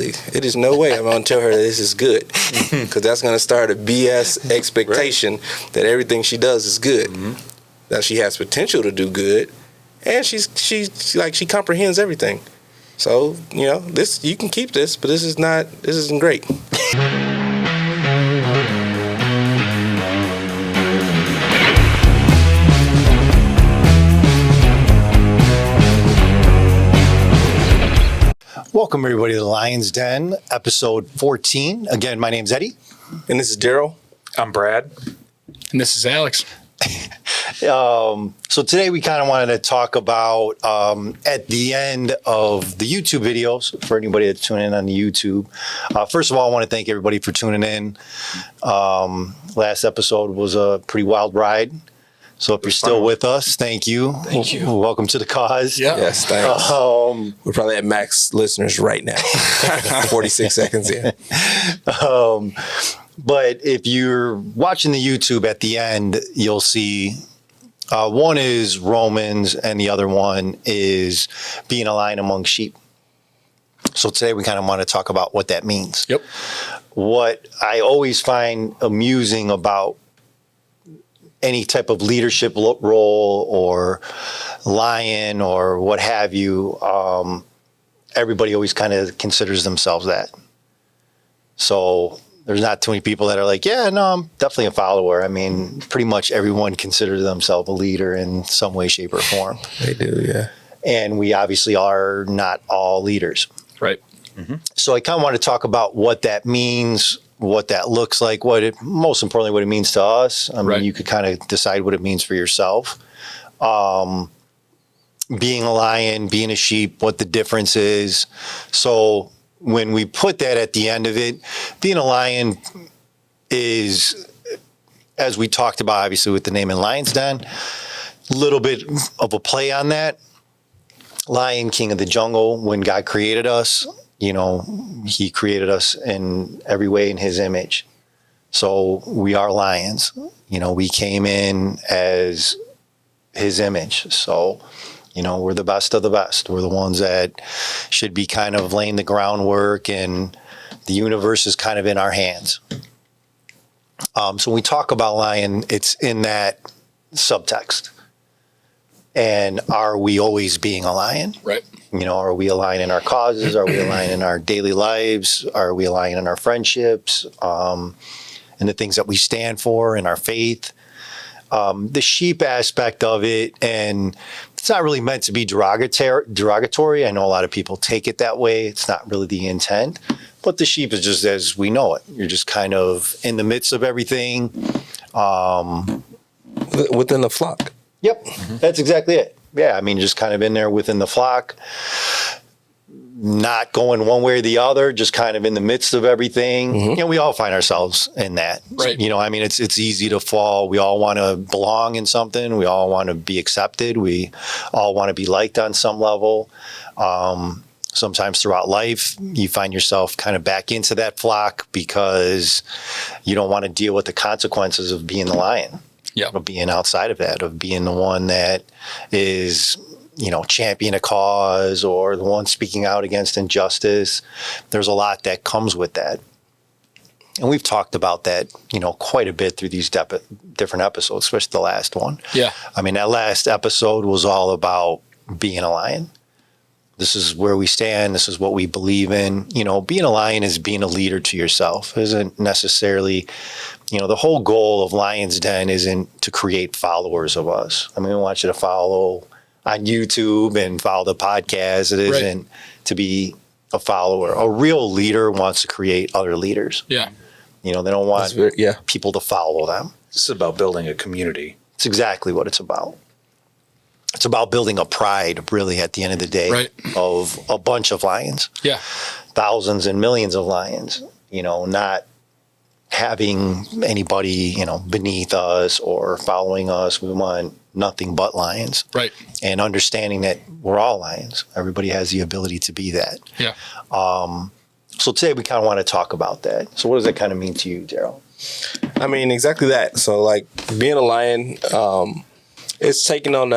exactly. It is no way I'm going to tell her that this is good, because that's going to start a BS expectation that everything she does is good. Now she has potential to do good, and she comprehends everything. So this, you can keep this, but this isn't great. Welcome, everybody, to the Lionz Den, episode 14. Again, my name's Eddy. And this is Daryl. I'm Brad. And this is Alex. So today we kind of wanted to talk about, at the end of the YouTube videos, for anybody that's tuning in on the YouTube. First of all, I want to thank everybody for tuning in. Last episode was a pretty wild ride. So if you're still with us, thank you. Thank you. Welcome to the cause. Yeah. Yes, thanks. We're probably at max listeners right now. 46 seconds in. But if you're watching the YouTube at the end, you'll see one is Romans and the other one is being a lion among sheep. So today we kind of want to talk about what that means. Yep. What I always find amusing about any type of leadership role or lion or what have you, everybody always kind of considers themselves that. So there's not too many people that are like, yeah, no, I'm definitely a follower. I mean, pretty much everyone considers themselves a leader in some way, shape, or form. They do, yeah. And we obviously are not all leaders. Right. So I kind of want to talk about what that means, what that looks like, most importantly, what it means to us. I mean, you could kind of decide what it means for yourself. Being a lion, being a sheep, what the difference is. So when we put that at the end of it, being a lion is, as we talked about, obviously, with the name in Lionz Den, a little bit of a play on that. Lion, king of the jungle, when God created us, he created us in every way in his image. So we are lions. We came in as his image. So, we're the best of the best. We're the ones that should be kind of laying the groundwork, and the universe is kind of in our hands. So when we talk about lion, it's in that subtext. And are we always being a lion? Right. Are we aligned in our causes? Are we aligned in our daily lives? Are we aligned in our friendships? And the things that we stand for in our faith? The sheep aspect of it, and it's not really meant to be derogatory. I know a lot of people take it that way. It's not really the intent. But the sheep is just as we know it. You're just kind of in the midst of everything. Within the flock. Yep, That's exactly it. Yeah, I mean, just kind of in there within the flock, not going one way or the other, just kind of in the midst of everything. We all find ourselves in that. Right. I mean, it's easy to fall. We all want to belong in something. We all want to be accepted. We all want to be liked on some level. Sometimes throughout life, you find yourself kind of back into that flock because you don't want to deal with the consequences of being the lion. Yeah. Of being outside of that, of being the one that is, champion a cause or the one speaking out against injustice. There's a lot that comes with that. And we've talked about that, quite a bit through these different episodes, especially the last one. Yeah. I mean, that last episode was all about being a lion. This is where we stand. This is what we believe in. Being a lion is being a leader to yourself. It isn't necessarily, the whole goal of Lionz Den isn't to create followers of us. I mean, we want you to follow on YouTube and follow the podcast. It isn't to be a follower. A real leader wants to create other leaders. Yeah. They don't want people to follow them. This is about building a community. It's exactly what it's about. It's about building a pride, really, at the end of the day, of a bunch of lions. Yeah. Thousands and millions of lions, not having anybody, beneath us or following us. We want nothing but lions. Right. And understanding that we're all lions. Everybody has the ability to be that. Yeah. So today we kind of want to talk about that. So what does that kind of mean to you, Daryl? I mean, exactly that. So, like, being a lion, it's taking on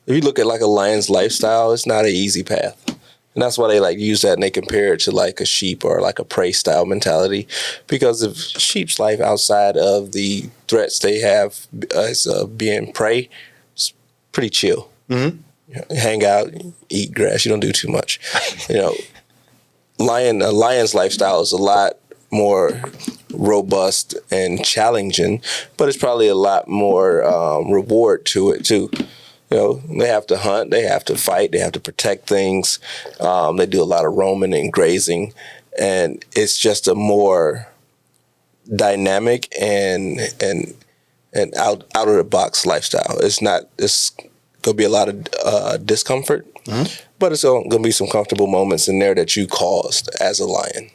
if you look at like a lion's lifestyle, it's not an easy path. And that's why they like use that and they compare it to like a sheep or like a prey style mentality, because of sheep's life outside of the threats they have as being prey, it's pretty chill. Mm-hmm. Hang out, eat grass. You don't do too much. A lion's lifestyle is a lot more robust and challenging, but it's probably a lot more reward to it too. They have to hunt, they have to fight, they have to protect things. They do a lot of roaming and grazing, and it's just a more dynamic and out of the box lifestyle. It's gonna be a lot of discomfort, but it's gonna be some comfortable moments in there that you caused as a lion.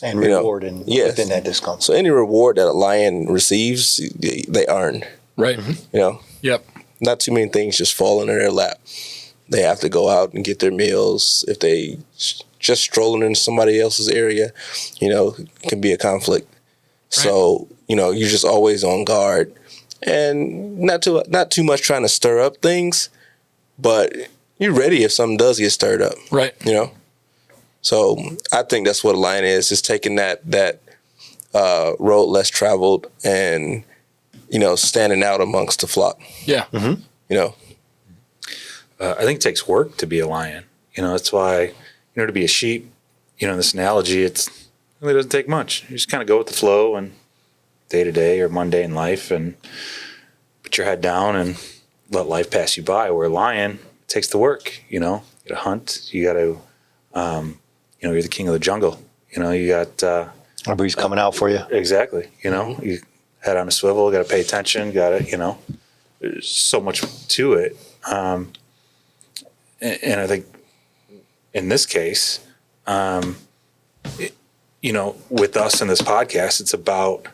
And reward within that discomfort. So any reward that a lion receives, they earn. Right. Yep. Not too many things just fall into their lap. They have to go out and get their meals. If they just strolling in somebody else's area, it can be a conflict. Right. So, you're just always on guard, and not too much trying to stir up things, but you're ready if something does get stirred up. Right. So I think that's what a lion is taking that road less traveled and, standing out amongst the flock. Yeah. Mm-hmm. I think it takes work to be a lion. That's why, to be a sheep, this analogy, it really doesn't take much. You just kind of go with the flow and day to day or mundane life and put your head down and let life pass you by. Where a lion, it takes the work, you got to hunt, you got to, you're the king of the jungle. You got everybody's coming out for you. Exactly. You head on a swivel, got to pay attention, got to, there's so much to it. And I think in this case, with us in this podcast, it's about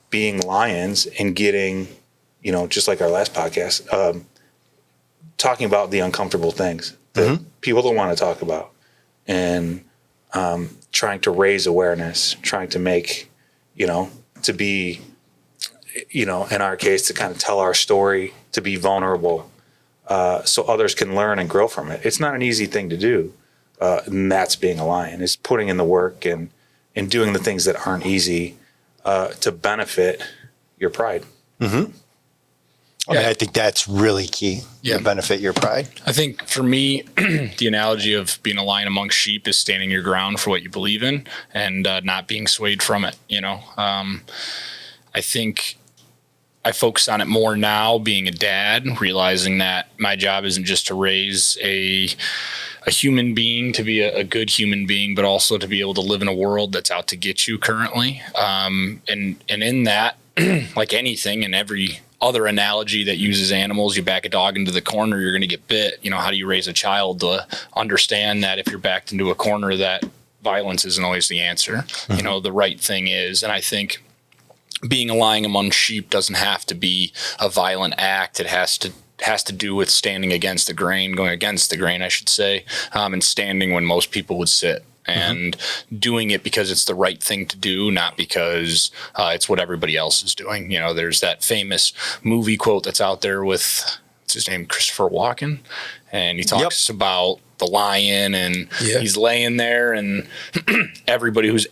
being lions and getting, just like our last podcast, talking about the uncomfortable things that people don't want to talk about, and trying to raise awareness, trying to make, to be, in our case, to kind of tell our story, to be vulnerable, so others can learn and grow from it. It's not an easy thing to do. And that's being a lion, is putting in the work and doing the things that aren't easy to benefit your pride. Mm-hmm. I think that's really key, to benefit your pride. I think for me, the analogy of being a lion amongst sheep is standing your ground for what you believe in and not being swayed from it. I think I focus on it more now being a dad, realizing that my job isn't just to raise a human being to be a good human being, but also to be able to live in a world that's out to get you currently. And in that, like anything, in every other analogy that uses animals, you back a dog into the corner, you're going to get bit. How do you raise a child to understand that if you're backed into a corner, that violence isn't always the answer? Mm-hmm. The right thing is. And I think being a lion among sheep doesn't have to be a violent act. It has to do with standing against the grain, going against the grain, I should say, and standing when most people would sit. And doing it because it's the right thing to do, not because it's what everybody else is doing. There's that famous movie quote that's out there with, what's his name, Christopher Walken, and he talks about the lion, and he's laying there, and everybody who's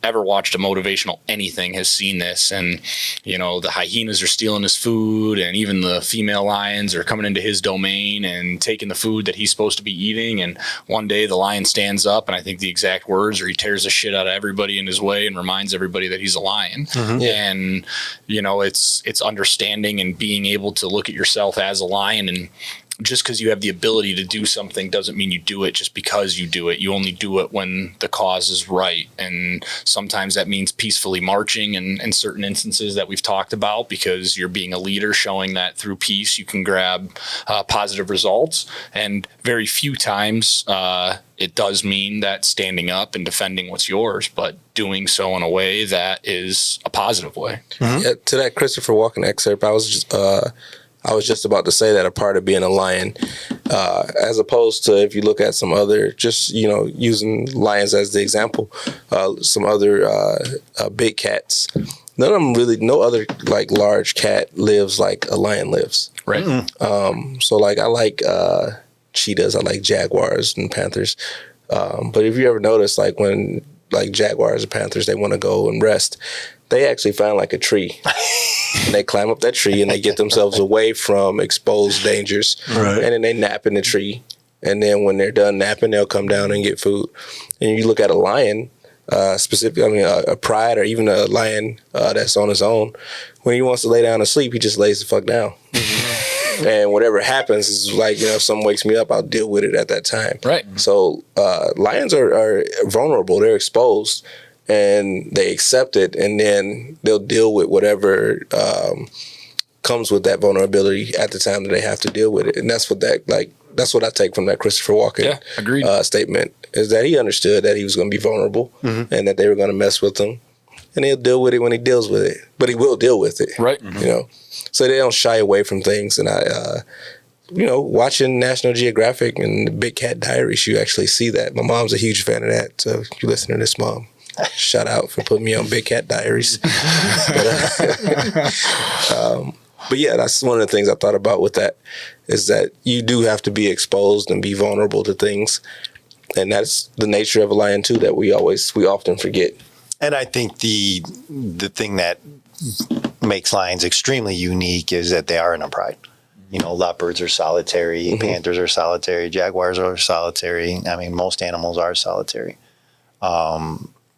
ever watched a motivational anything has seen this. And the hyenas are stealing his food, and even the female lions are coming into his domain and taking the food that he's supposed to be eating. And one day the lion stands up, and I think the exact words are, he tears the shit out of everybody in his way and reminds everybody that he's a lion. And it's understanding and being able to look at yourself as a lion, and just because you have the ability to do something doesn't mean you do it just because you do it. You only do it when the cause is right. And sometimes that means peacefully marching in certain instances that we've talked about, because you're being a leader, showing that through peace you can grab positive results. And very few times it does mean that standing up and defending what's yours, but doing so in a way that is a positive way. Yeah, to that Christopher Walken excerpt, I was just about to say that a part of being a lion, as opposed to if you look at some other, just, using lions as the example, some other big cats, none of them really, no other like large cat lives like a lion lives. Right. So like I like cheetahs. I like jaguars and panthers. But if you ever notice, like when like jaguars or panthers, they want to go and rest, they actually find like a tree. And they climb up that tree and they get themselves away from exposed dangers. Right. And then they nap in the tree. And then when they're done napping, they'll come down and get food. And you look at a lion, specifically, I mean, a pride or even a lion that's on his own, when he wants to lay down and sleep, he just lays the fuck down. And whatever happens is like, you know, if someone wakes me up, I'll deal with it at that time. Right. So lions are vulnerable. They're exposed and they accept it, and then they'll deal with whatever comes with that vulnerability at the time that they have to deal with it. And that's what that's what I take from that Christopher Walken statement, is that he understood that he was going to be vulnerable and that they were going to mess with him. And he'll deal with it when he deals with it. But he will deal with it. Right. You know? So they don't shy away from things. And you know, watching National Geographic and the Big Cat Diaries, you actually see that. My mom's a huge fan of that. So if you listen to this, Mom, shout out for putting me on Big Cat Diaries. But yeah, that's one of the things I thought about with that, is that you do have to be exposed and be vulnerable to things. And that's the nature of a lion too, that we often forget. And I think the thing that makes lions extremely unique is that they are in a pride. You know, leopards are solitary, panthers are solitary, jaguars are solitary. I mean, most animals are solitary.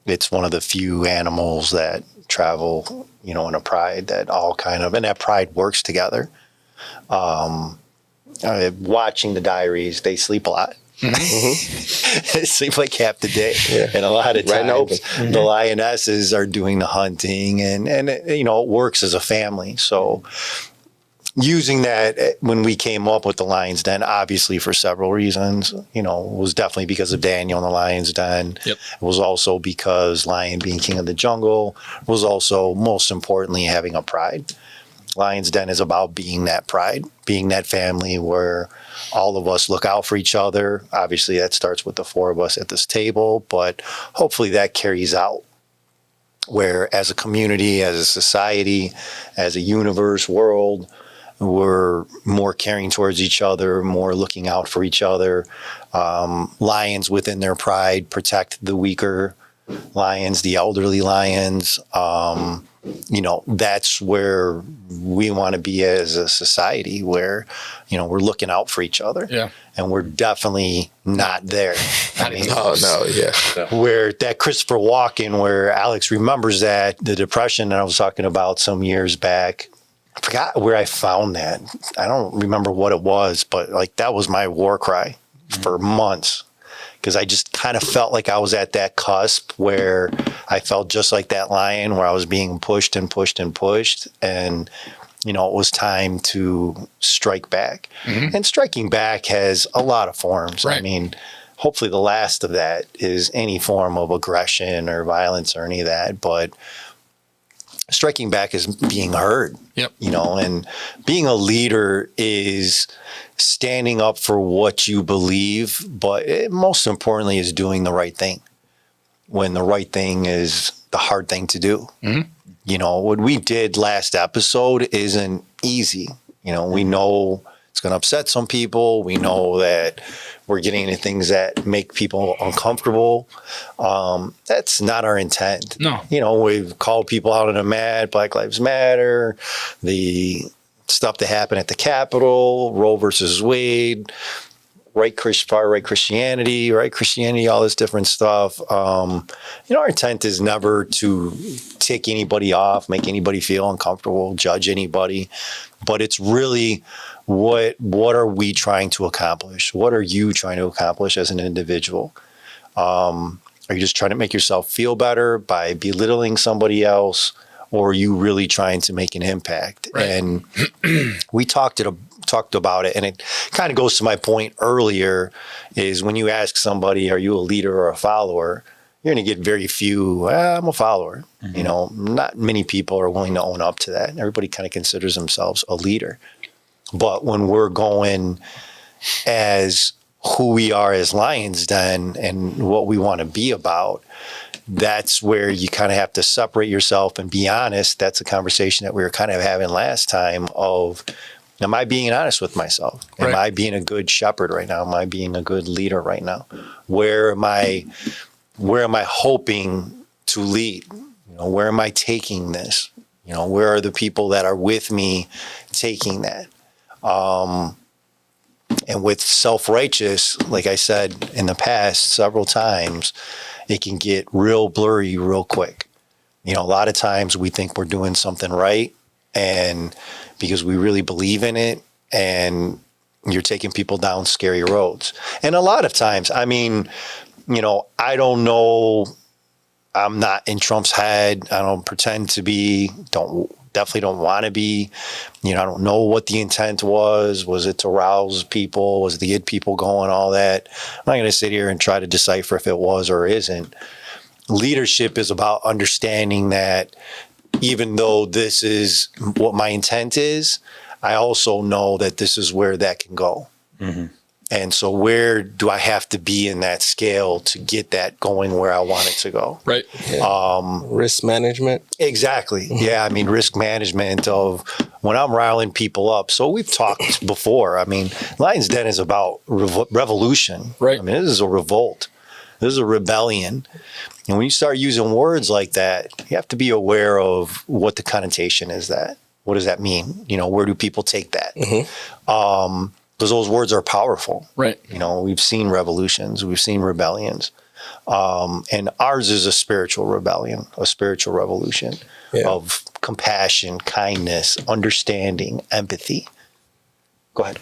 It's one of the few animals that travel, you know, in a pride, that all kind of, and that pride works together. Watching the diaries, they sleep a lot. They sleep like half the day. Yeah. And a lot of times the lionesses are doing the hunting, and you know, it works as a family. So using that, when we came up with the Lionz Den, obviously for several reasons, you know, it was definitely because of Daniel and the Lionz Den. Yep. It was also because lion being king of the jungle, was also most importantly having a pride. Lionz Den is about being that pride, being that family where all of us look out for each other. Obviously, that starts with the four of us at this table, but hopefully that carries out where, as a community, as a society, as a universe, world, we're more caring towards each other, more looking out for each other. Lions within their pride protect the weaker lions, the elderly lions. You know, that's where we want to be as a society, where, you know, we're looking out for each other. Yeah. And we're definitely not there. I mean, where that Christopher Walken, where Alex remembers that, the depression that I was talking about some years back, I forgot where I found that. I don't remember what it was, but like that was my war cry for months. Because I just kind of felt like I was at that cusp where I felt just like that lion, where I was being pushed and pushed and pushed. And, you know, it was time to strike back. And striking back has a lot of forms. Right. I mean, hopefully the last of that is any form of aggression or violence or any of that. But striking back is being heard. Yep. You know, and being a leader is standing up for what you believe, but most importantly is doing the right thing, when the right thing is the hard thing to do. You know, what we did last episode isn't easy. You know, we know it's going to upset some people. We know that we're getting into things that make people uncomfortable. That's not our intent. No. You know, we've called people out on a mat, Black Lives Matter, the stuff that happened at the Capitol, Roe versus Wade, far right Christianity, all this different stuff. You know, our intent is never to tick anybody off, make anybody feel uncomfortable, judge anybody, but it's really what are we trying to accomplish? What are you trying to accomplish as an individual? Are you just trying to make yourself feel better by belittling somebody else? Or are you really trying to make an impact? Right. And we talked about it, and it kind of goes to my point earlier, is when you ask somebody, are you a leader or a follower? You're going to get very few, I'm a follower. You know, not many people are willing to own up to that. Everybody kind of considers themselves a leader. But when we're going as who we are as Lionz Den and what we want to be about, that's where you kind of have to separate yourself and be honest. That's a conversation that we were kind of having last time of, Am I being honest with myself? Am Right. I being a good shepherd right now? Am I being a good leader right now? Where am I hoping to lead? Where am I taking this? Where are the people that are with me taking that? And with self-righteous, like I said in the past several times, it can get real blurry real quick. A lot of times we think we're doing something right, and because we really believe in it, and you're taking people down scary roads. And a lot of times, I don't know, I'm not in Trump's head. I don't pretend to be, definitely don't want to be. I don't know what the intent was. Was it to rouse people? Was the id people going, all that? I'm not going to sit here and try to decipher if it was or isn't. Leadership is about understanding that even though this is what my intent is, I also know that this is where that can go. Mm-hmm. And so where do I have to be in that scale to get that going where I want it to go? Right. Yeah. Risk management. Exactly. Yeah. Risk management of when I'm riling people up. So we've talked before. Lionz Den is about revolution. Right. This is a revolt. This is a rebellion. And when you start using words like that, you have to be aware of what the connotation is that. What does that mean? Where do people take that? Mm-hmm. Because those words are powerful. Right. We've seen revolutions, we've seen rebellions. And ours is a spiritual rebellion, a spiritual revolution of compassion, kindness, understanding, empathy. Go ahead.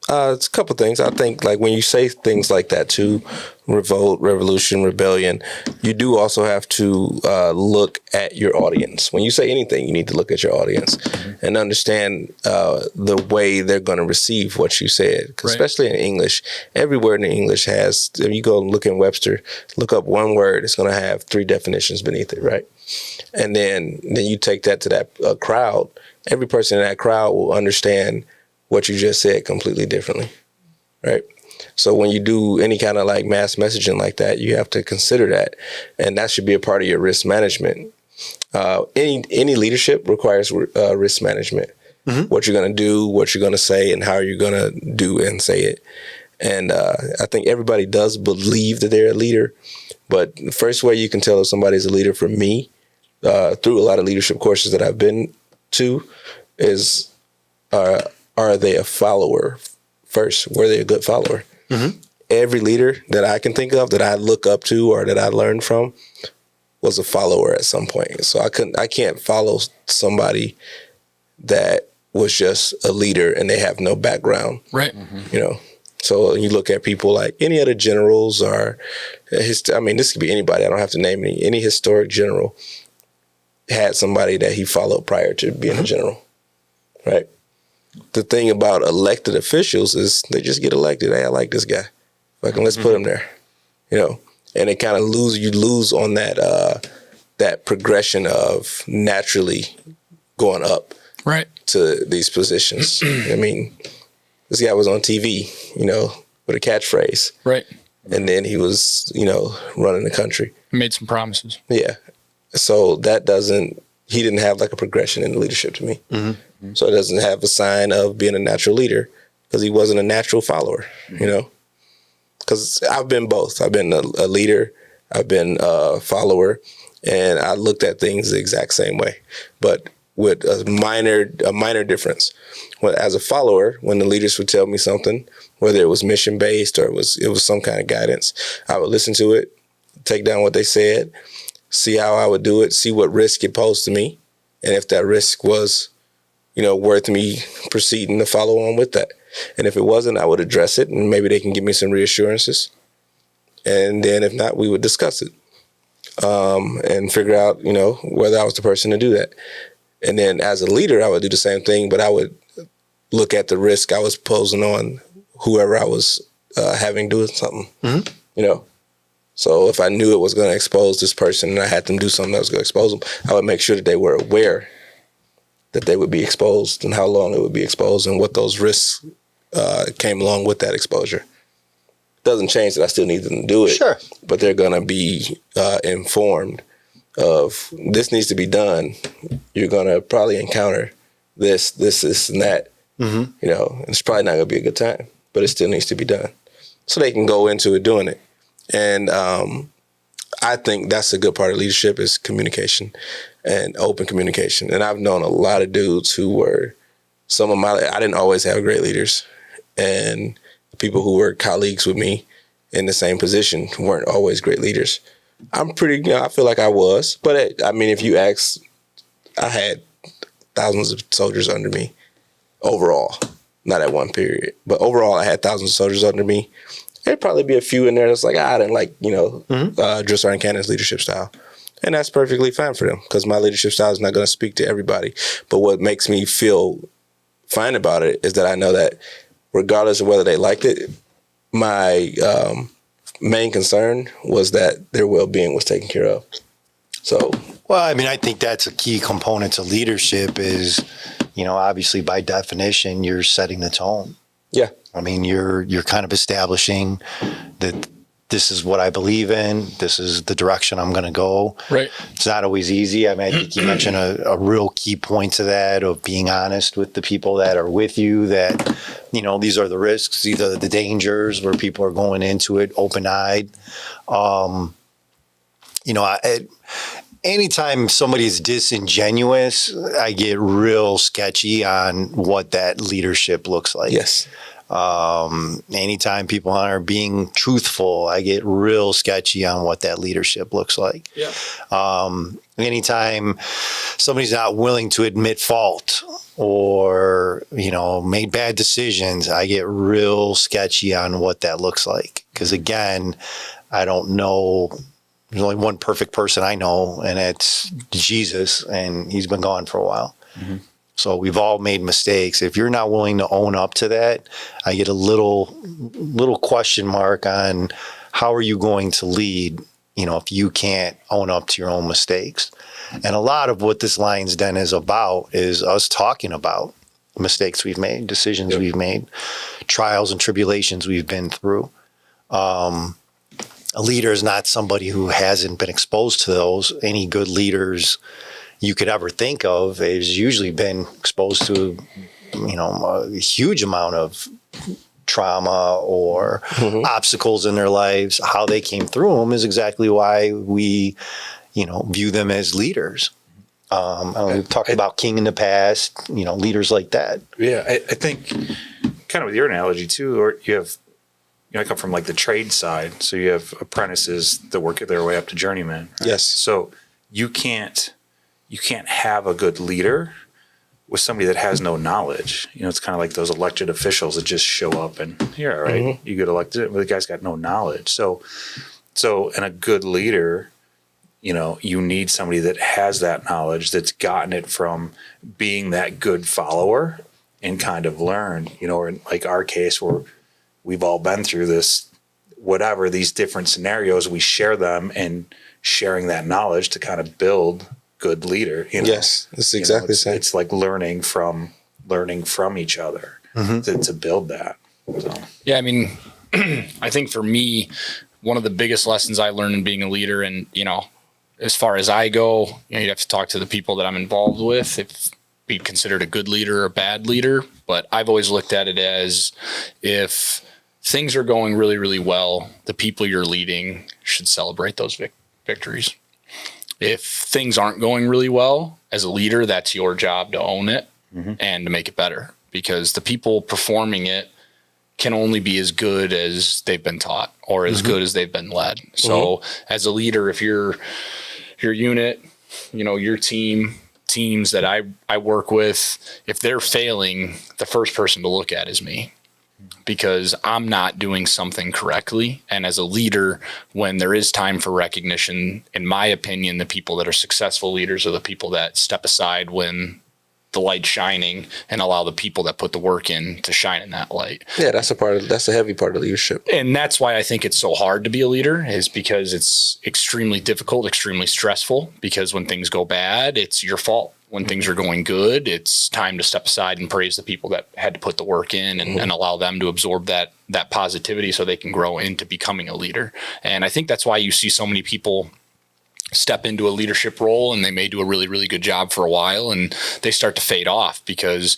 It's a couple things. I think like when you say things like that too, revolt, revolution, rebellion, you do also have to look at your audience. When you say anything, you need to look at your audience and understand the way they're going to receive what you said. 'Cause especially in English, every word in English has, if you go look in Webster, look up one word, it's going to have 3 definitions beneath it, right? And then you take that to that crowd. Every person in that crowd will understand what you just said completely differently, right? So when you do any kind of like mass messaging like that, you have to consider that, and that should be a part of your risk management. Any leadership requires risk management. Mm-hmm. What you're going to do, what you're going to say, and how you're going to do and say it. And I think everybody does believe that they're a leader, but the first way you can tell if somebody's a leader for me, through a lot of leadership courses that I've been to, is are they a follower first? Were they a good follower? Mm-hmm. Every leader that I can think of that I look up to or that I learned from was a follower at some point. So I can't follow somebody that was just a leader and they have no background. Right. Mm-hmm. So you look at people like any other generals or this could be anybody. I don't have to name any historic general had somebody that he followed prior to being a general, right? The thing about elected officials is they just get elected. Hey, I like this guy. Let's put him there, and it kind of you lose on that progression of naturally going up to these positions. This guy was on TV, with a catchphrase. Right. And then he was, running the country. He made some promises. Yeah. So he didn't have like a progression in leadership to me. Mm-hmm. So it doesn't have a sign of being a natural leader because he wasn't a natural follower, because I've been both. I've been a leader. I've been a follower, and I looked at things the exact same way, but with a minor difference. Well, as a follower, when the leaders would tell me something, whether it was mission based or it was some kind of guidance, I would listen to it, take down what they said, see how I would do it, see what risk it posed to me, and if that risk was, worth me proceeding to follow on with that. And if it wasn't, I would address it, and maybe they can give me some reassurances. And then if not, we would discuss it and figure out, whether I was the person to do that. And then as a leader, I would do the same thing, but I would look at the risk I was posing on whoever I was having do something, So if I knew it was going to expose this person and I had them do something that was going to expose them, I would make sure that they were aware that they would be exposed and how long it would be exposed and what those risks came along with that exposure. Doesn't change that I still need them to do it. Sure. But they're going to be informed of this needs to be done. You're going to probably encounter this, and that. You know, it's probably not going to be a good time, but it still needs to be done. So they can go into it doing it. And I think that's a good part of leadership is communication and open communication. And I've known a lot of dudes who were I didn't always have great leaders. And the people who were colleagues with me in the same position weren't always great leaders. I feel like I was. But I mean, if you ask, I had thousands of soldiers under me overall, not at one period. But overall, I had thousands of soldiers under me. There'd probably be a few in there that's like, I didn't like, Drill Sergeant Cannon's leadership style. And that's perfectly fine for them because my leadership style is not going to speak to everybody. But what makes me feel fine about it is that I know that regardless of whether they liked it, my main concern was that their well-being was taken care of. So, well, I mean, I think that's a key component to leadership is, obviously by definition, you're setting the tone. Yeah. I mean, you're kind of establishing that this is what I believe in. This is the direction I'm going to go. Right. It's not always easy. I mean, I think you mentioned a real key point to that of being honest with the people that are with you, that, these are the risks, these are the dangers where people are going into it open-eyed. Anytime somebody's disingenuous, I get real sketchy on what that leadership looks like. yes. Anytime people are being truthful, I get real sketchy on what that leadership looks like. Yeah. Anytime somebody's not willing to admit fault or, made bad decisions, I get real sketchy on what that looks like. Because again, I don't know. There's only one perfect person I know, and it's Jesus, and he's been gone for a while. Mm-hmm. So we've all made mistakes. If you're not willing to own up to that, I get a little question mark on how are you going to lead, if you can't own up to your own mistakes. And a lot of what this Lionz Den is about is us talking about mistakes we've made, decisions we've made, trials and tribulations we've been through. A leader is not somebody who hasn't been exposed to those. Any good leaders you could ever think of has usually been exposed to, a huge amount of trauma or obstacles in their lives. How they came through them is exactly why we, view them as leaders. We've talked about King in the past, leaders like that. Yeah, I think kind of with your analogy too, or you have, I come from like the trade side. So you have apprentices that work their way up to journeymen. Right? Yes. So you can't have a good leader with somebody that has no knowledge. It's kind of like those elected officials that just show up and right, you get elected, but the guy's got no knowledge. So in a good leader, you need somebody that has that knowledge, that's gotten it from being that good follower and kind of learned, or in like our case where we've all been through this, whatever, these different scenarios, we share them and sharing that knowledge to kind of build good leader. Yes, it's exactly the same. It's like learning from each other to build that. So. Yeah, I mean, I think for me, one of the biggest lessons I learned in being a leader, and as far as I go, you'd have to talk to the people that I'm involved with if be considered a good leader or a bad leader. But I've always looked at it as if things are going really, really well, the people you're leading should celebrate those victories. If things aren't going really well, as a leader, that's your job to own it and to make it better, because the people performing it can only be as good as they've been taught or as good as they've been led. So as a leader, if your unit, your teams that I work with, if they're failing, the first person to look at is me, because I'm not doing something correctly. And as a leader, when there is time for recognition, in my opinion, the people that are successful leaders are the people that step aside when the light's shining and allow the people that put the work in to shine in that light. Yeah, that's a heavy part of leadership. And that's why I think it's so hard to be a leader, is because it's extremely difficult, extremely stressful, because when things go bad, it's your fault. When things are going good, it's time to step aside and praise the people that had to put the work in and allow them to absorb that positivity so they can grow into becoming a leader. And I think that's why you see so many people step into a leadership role and they may do a really, really good job for a while and they start to fade off because,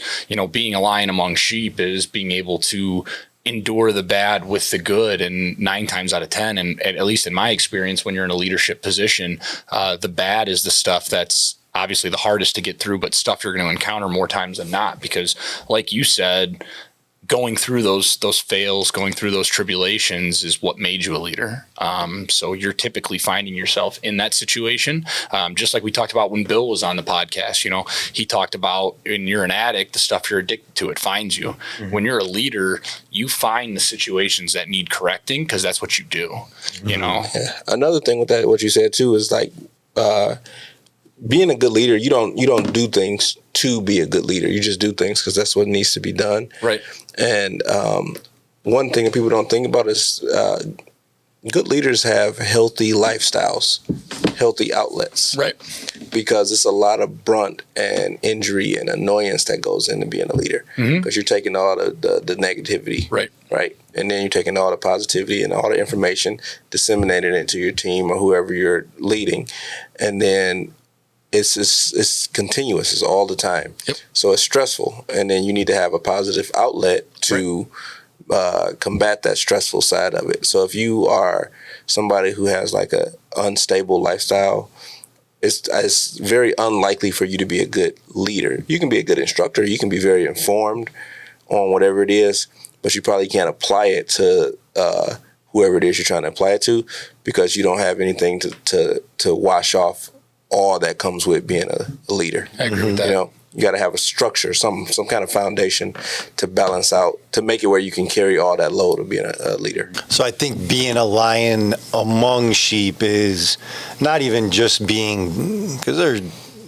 being a lion among sheep is being able to endure the bad with the good. And 9 times out of 10, and at least in my experience, when you're in a leadership position, the bad is the stuff that's obviously the hardest to get through, but stuff you're going to encounter more times than not, because like you said, going through those fails, going through those tribulations is what made you a leader. So you're typically finding yourself in that situation. Just like we talked about when Bill was on the podcast, he talked about when you're an addict, the stuff you're addicted to, it finds you. Mm-hmm. When you're a leader, you find the situations that need correcting because that's what you do, Yeah. Another thing with that, what you said too, is like, being a good leader, you don't do things to be a good leader. You just do things because that's what needs to be done. Right. And one thing that people don't think about is good leaders have healthy lifestyles, healthy outlets. Right. Because it's a lot of brunt and injury and annoyance that goes into being a leader. Because you're taking all the negativity. Right. Right. And then you're taking all the positivity and all the information, disseminating it to your team or whoever you're leading. And then it's continuous. It's all the time. Yep. So it's stressful. And then you need to have a positive outlet to combat that stressful side of it. So if you are somebody who has like a unstable lifestyle, it's very unlikely for you to be a good leader. You can be a good instructor. You can be very informed on whatever it is, but you probably can't apply it to whoever it is you're trying to apply it to because you don't have anything to wash off all that comes with being a leader. I agree with that. You got to have a structure, some kind of foundation to balance out, to make it where you can carry all that load of being a leader. So I think being a lion among sheep is not even just being, because there are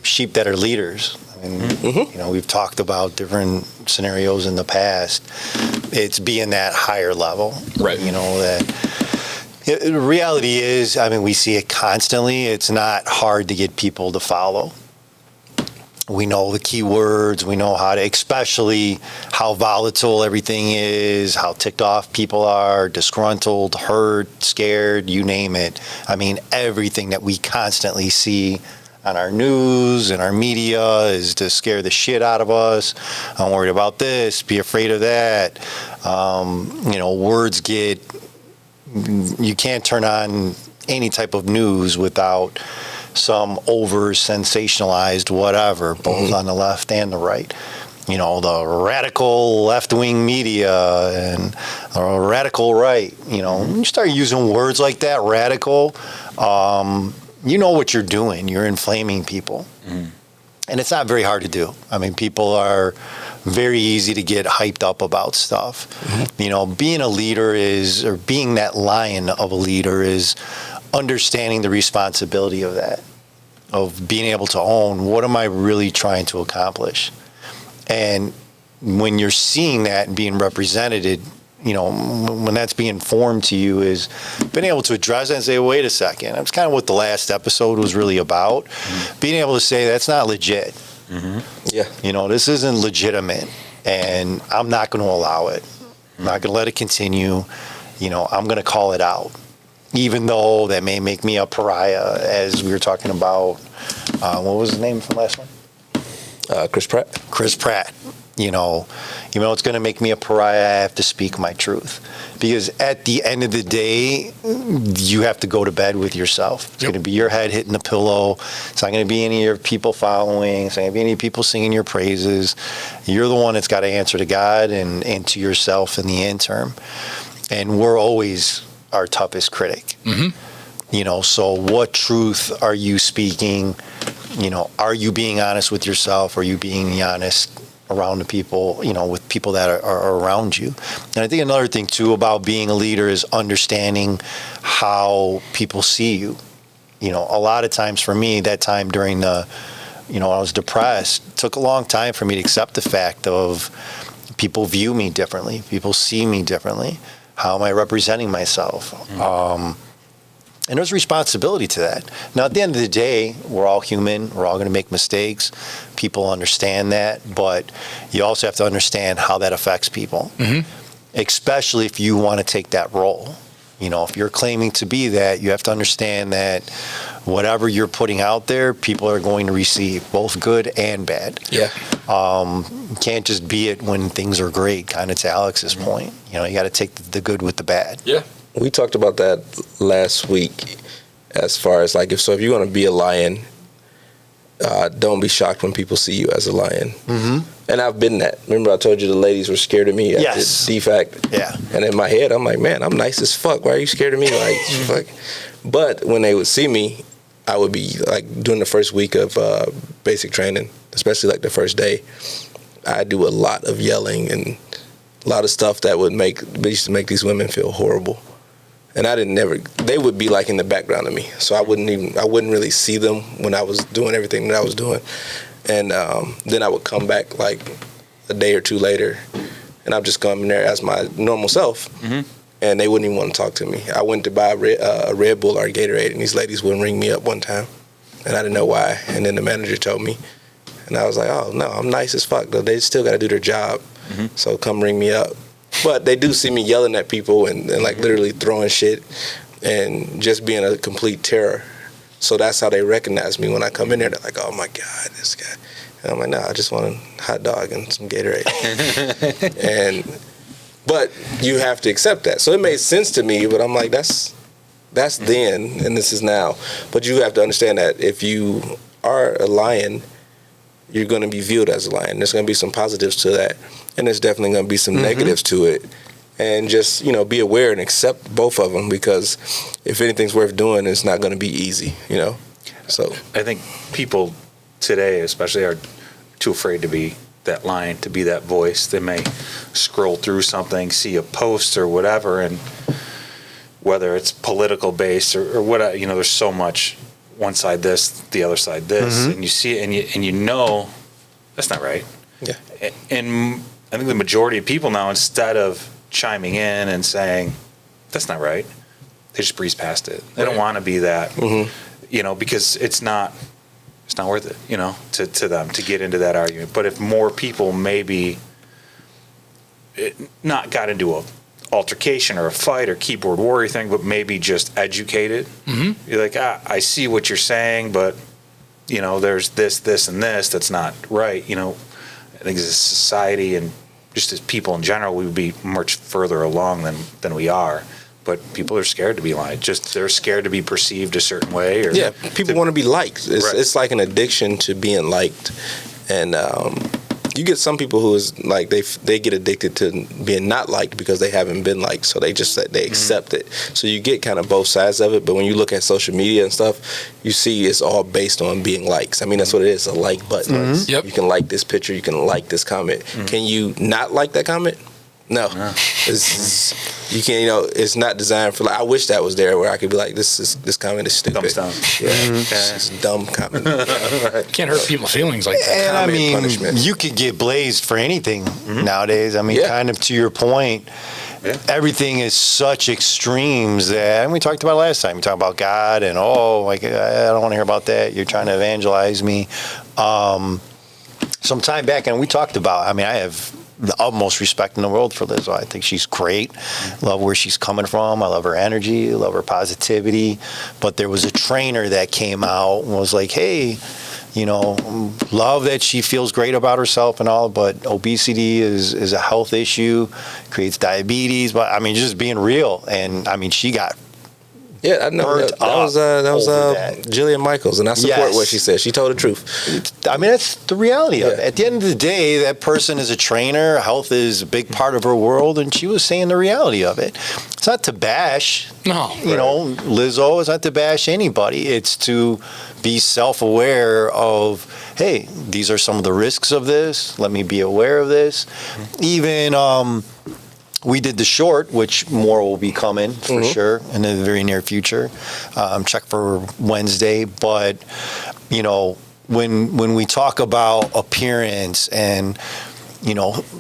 sheep that are leaders. I mean, we've talked about different scenarios in the past. It's being that higher level, right? The reality is, we see it constantly. It's not hard to get people to follow. We know the key words. We know how to, especially how volatile everything is, how ticked off people are, disgruntled, hurt, scared, you name it. Everything that we constantly see on our news and our media is to scare the shit out of us. I'm worried about this, be afraid of that. Words get... You can't turn on any type of news without some over sensationalized whatever, both on the left and the right. The radical left-wing media and the radical right. When you start using words like that, radical, you know what you're doing. You're inflaming people. And it's not very hard to do. People are very easy to get hyped up about stuff. Being a leader or being that lion of a leader is understanding the responsibility of that, of being able to own, what am I really trying to accomplish? And when you're seeing that and being represented, when that's being formed to you, is being able to address it and say, wait a second, that's kind of what the last episode was really about. Being able to say, that's not legit. Yeah. This isn't legitimate, and I'm not going to allow it. I'm not going to let it continue. I'm going to call it out, even though that may make me a pariah, as we were talking about. What was the name from last one? Chris Pratt. Chris Pratt. Even though it's going to make me a pariah, I have to speak my truth. Because at the end of the day, you have to go to bed with yourself. It's going to be your head hitting the pillow. It's not going to be any of your people following. It's not going to be any people singing your praises. You're the one that's got to answer to God and to yourself in the interim. And we're always our toughest critic. So what truth are you speaking? Are you being honest with yourself? Are you being honest around the people, with people that are around you? And I think another thing too about being a leader is understanding how people see you. A lot of times for me, that time during I was depressed, it took a long time for me to accept the fact of people view me differently. People see me differently. How am I representing myself? And there's responsibility to that. Now, at the end of the day, we're all human. We're all going to make mistakes. People understand that. But you also have to understand how that affects people, especially if you want to take that role. If you're claiming to be that, you have to understand that whatever you're putting out there, people are going to receive, both good and bad. Yeah. You can't just be it when things are great, kind of to Alex's point. You know, you got to take the good with the bad. Yeah. We talked about that last week as far as like, if you're going to be a lion, don't be shocked when people see you as a lion. Mm-hmm. And I've been that. Remember I told you the ladies were scared of me at the DFAC? Yeah. And in my head, I'm like, man, I'm nice as fuck. Why are you scared of me? Like, fuck. But when they would see me, I would be like during the first week of basic training, especially like the first day, I do a lot of yelling and a lot of stuff that used to make these women feel horrible. And they would be like in the background of me. So I wouldn't really see them when I was doing everything that I was doing. And then I would come back like a day or two later, and I'd just come in there as my normal self, and they wouldn't even want to talk to me. I went to buy a Red Bull or a Gatorade, and these ladies wouldn't ring me up one time, and I didn't know why. And then the manager told me, and I was like, oh, no, I'm nice as fuck, though. They still got to do their job, so come ring me up. But they do see me yelling at people and like literally throwing shit and just being a complete terror. So that's how they recognize me when I come in there. They're like, oh, my God, this guy. And I'm like, no, I just want a hot dog and some Gatorade. But you have to accept that. So it made sense to me, but I'm like, that's then and this is now. But you have to understand that if you are a lion, you're going to be viewed as a lion. There's going to be some positives to that, and there's definitely going to be some negatives to it. And just, be aware and accept both of them, because if anything's worth doing, it's not going to be easy, So I think people today especially are too afraid to be that lion, to be that voice. They may scroll through something, see a post or whatever, and whether it's political based or what, there's so much, one side this, the other side this, and you see it and you know that's not right. Yeah. And I think the majority of people now, instead of chiming in and saying that's not right, they just breeze past it. They don't want to be that, because it's not worth it, to them to get into that argument. But if more people maybe not got into a altercation or a fight or keyboard warrior thing, but maybe just educated, you're like, I see what you're saying, but there's this and this that's not right. I think as a society and just as people in general, we would be much further along than we are. But people are scared to be liked. They're scared to be perceived a certain way. Or people want to be liked. It's like an addiction to being liked. And you get some people who is like they get addicted to being not liked because they haven't been liked, so they accept it. So you get kind of both sides of it. But when you look at social media and stuff, you see it's all based on being likes. I mean, that's what it is, a like button. Yep. You can like this picture, you can like this comment. Can you not like that comment? No. You can't. It's not designed for. Like, I wish that was there where I could be like, this comment is stupid. Thumbs down. It's a dumb comment. Can't hurt people's feelings like that. And I mean, punishment. you could get blazed for anything nowadays. I mean, kind of to your point, everything is such extremes that, and we talked about it last time. We talked about God and, I don't want to hear about that. You're trying to evangelize me. Some time back, and we talked about, I have the utmost respect in the world for Lizzo. I think she's great. Love where she's coming from. I love her energy. I love her positivity. But there was a trainer that came out and was like, hey, love that she feels great about herself and all, but obesity is a health issue, creates diabetes. But just being real. And she got I know that was Jillian Michaels, and I support what she said. She told the truth. That's the reality of it. At the end of the day, that person is a trainer. Health is a big part of her world, and she was saying the reality of it. It's not to bash, Lizzo. It's not to bash anybody. It's to be self-aware of, hey, these are some of the risks of this. Let me be aware of this. Even we did the short, which more will be coming for sure in the very near future. Check for Wednesday. But, when we talk about appearance and,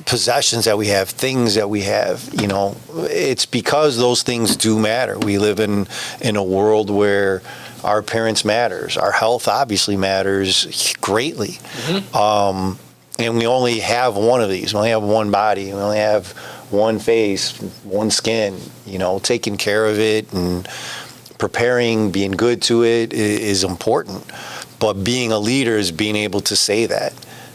possessions that we have, things that we have, it's because those things do matter. We live in a world where our appearance matters. Our health obviously matters greatly. And we only have one of these. We only have one body. We only have one face, one skin, taking care of it and preparing, being good to it is important. But being a leader is being able to say that,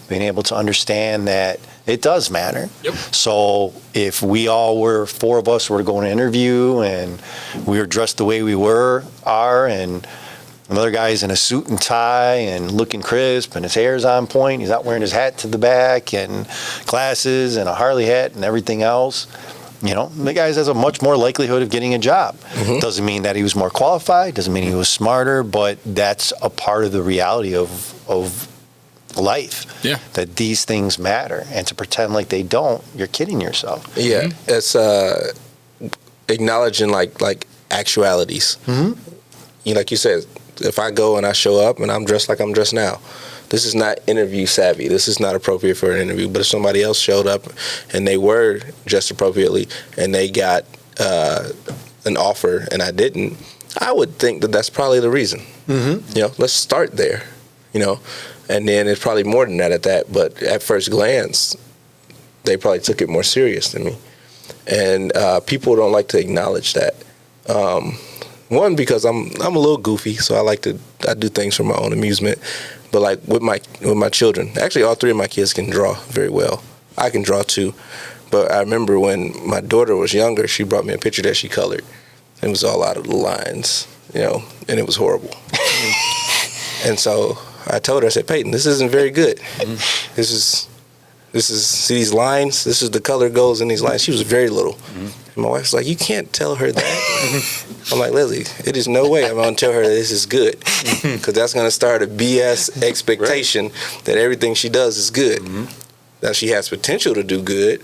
being able to understand that it does matter. Yep. So if four of us were to go to an interview and we were dressed the way we are, and another guy's in a suit and tie and looking crisp and his hair's on point, he's not wearing his hat to the back and glasses and a Harley hat and everything else, the guy has a much more likelihood of getting a job. Mm-hmm. Doesn't mean that he was more qualified, doesn't mean he was smarter, but that's a part of the reality of life. Yeah. That these things matter. And to pretend like they don't, you're kidding yourself. Yeah. Mm-hmm. It's acknowledging like actualities. Mm-hmm. Like you said, if I go and I show up and I'm dressed like I'm dressed now, this is not interview savvy. This is not appropriate for an interview. But if somebody else showed up and they were dressed appropriately and they got an offer and I didn't, I would think that that's probably the reason. Mm-hmm. Let's start there, and then it's probably more than that at that. But at first glance, they probably took it more serious than me. And people don't like to acknowledge that. One, because I'm a little goofy, so I do things for my own amusement. But like with my children, actually all three of my kids can draw very well. I can draw too. But I remember when my daughter was younger, she brought me a picture that she colored. It was all out of the lines, and it was horrible. And so I told her, I said, Peyton, this isn't very good. This is see these lines? This is the color goes in these lines. She was very little. And my wife's like, you can't tell her that. I'm like, Lily, it is no way I'm going to tell her that this is good. Because that's going to start a BS expectation that everything she does is good. Now she has potential to do good.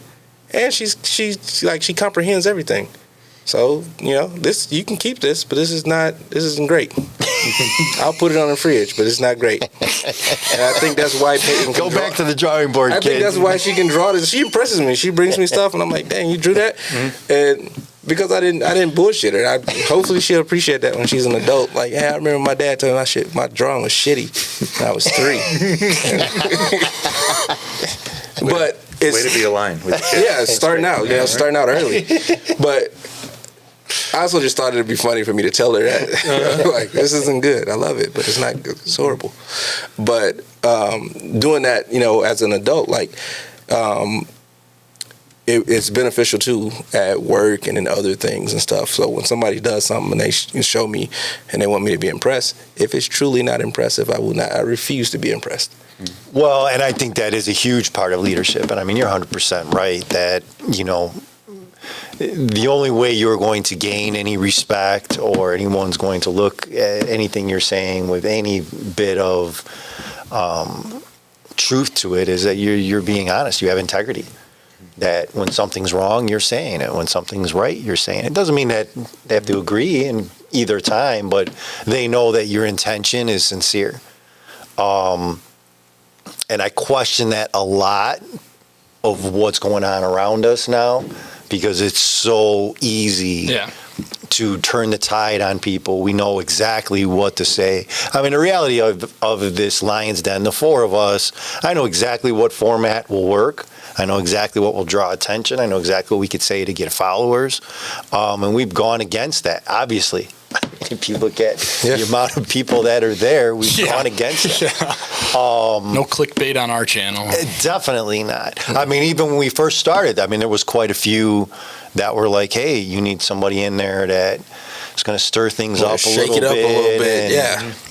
And she comprehends everything. So, this, you can keep this, but this isn't great. I'll put it on the fridge, but it's not great. And I think that's why Peyton can Go back to the drawing board, I think that's why she can draw this. She impresses me. She brings me stuff, and I'm like, dang, you drew that? And because I didn't bullshit her. Hopefully she'll appreciate that when she's an adult. Like, I remember my dad telling me my drawing was shitty when I was 3. But it's way to be aligned with your kids. Starting out, starting out early. But I also just thought it'd be funny for me to tell her that. Like, this isn't good. I love it, but it's not good. It's horrible. But doing that, as an adult, like, it's beneficial too at work and in other things and stuff. So when somebody does something and they show me and they want me to be impressed, if it's truly not impressive, I refuse to be impressed. Well, and I think that is a huge part of leadership. And I mean, you're 100% right that, the only way you're going to gain any respect or anyone's going to look at anything you're saying with any bit of truth to it is that you're being honest. You have integrity. That when something's wrong, you're saying it. When something's right, you're saying it. It doesn't mean that they have to agree in either time, but they know that your intention is sincere. And I question that a lot of what's going on around us now, because it's so easy to turn the tide on people. We know exactly what to say. I mean, the reality of this Lionz Den, the 4 of us, I know exactly what format will work. I know exactly what will draw attention. I know exactly what we could say to get followers. And we've gone against that, obviously. If you look at the amount of people that are there, we've gone against it. No clickbait on our channel. Definitely not. I mean, even when we first started, there was quite a few that were like, hey, you need somebody in there that is going to stir things up a little bit.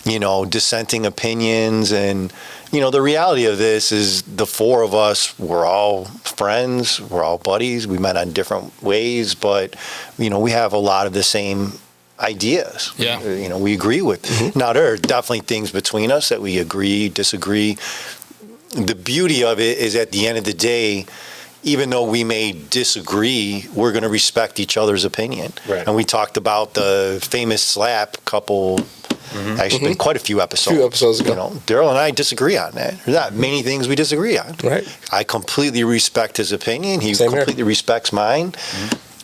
And, dissenting opinions. And, the reality of this is the 4 of us, we're all friends, we're all buddies. We met on different ways, but, we have a lot of the same ideas. We agree with. Now, there are definitely things between us that we agree, disagree. The beauty of it is at the end of the day, even though we may disagree, we're going to respect each other's opinion. Right. And we talked about the famous slap couple, actually quite a few episodes ago. Daryl and I disagree on that. There's not many things we disagree on. Right. I completely respect his opinion. He completely respects mine.